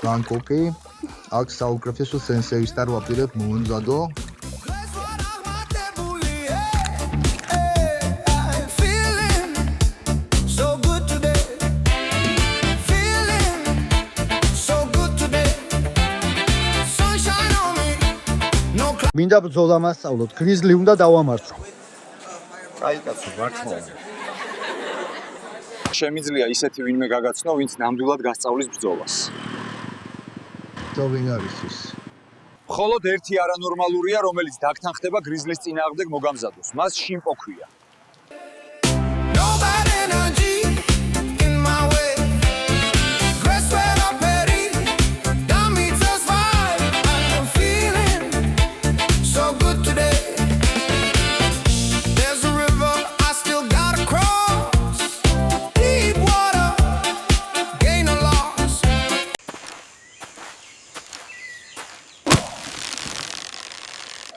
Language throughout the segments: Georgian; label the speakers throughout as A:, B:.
A: ბანგკოკი. აქ საუკეთესო სენსეისთან ვაპირებ მომზადო. მინდა ბრძოლა მასწავლოთ, გრიზლი უნდა დავამარცხო.
B: აი კაცო, მართლა. შემიძლია ისეთი ვინმე გაგაცნო, ვინც ნამდვილად გასწავლის ბრძოლას.
A: ვინ არის ის?
B: მხოლოდ ერთი არანორმალურია, რომელიც დაგთანხდება გრიზლის წინააღმდეგ მოგამზადოს. მას შიმპო ქვია.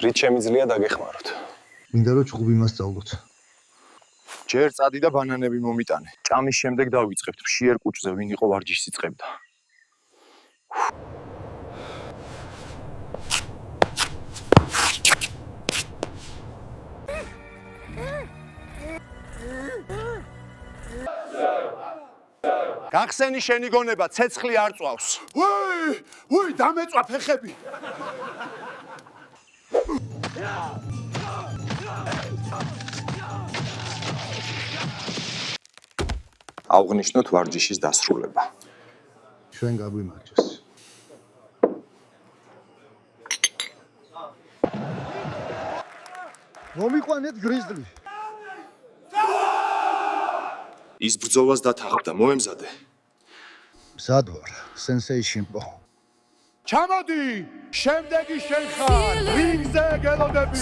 B: რით შემიძლია დაგეხმაროთ?
A: მინდა რომ ჭუბი მასწავლოთ.
B: ჯერ წადი და ბანანები მომიტანე. ჭამის შემდეგ დავიწყებთ მშიერ კუჭზე, ვინ იყო ვარჯიშს იწყებდა. გახსენი შენი გონება, ცეცხლი არ წვავს.
C: უი, დამეწვა ფეხები.
B: აღნიშნოთ ვარჯიშის დასრულება.
A: ჩვენ გაგვიმარჯვეს. მომიყვანეთ გრიზლი.
B: ის ბრძოლას დათანხმდა, მოემზადე.
A: მზად ვარ, სენსეი შიმპო.
C: ჩამოდი, შემდეგი შენ ხარ, რინგზე გელოდები.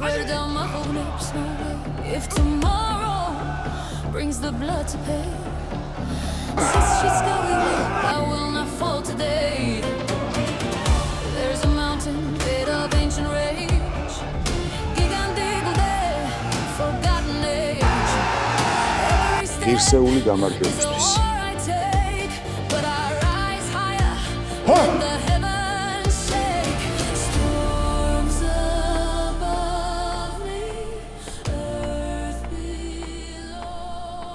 D: Write it down my whole lips, no way. If tomorrow brings the blood to pay, since she's going me, I will not fall today. There's a mountain made of ancient rage, gigantic there, forgotten age. Every step is a war I take, but I rise higher.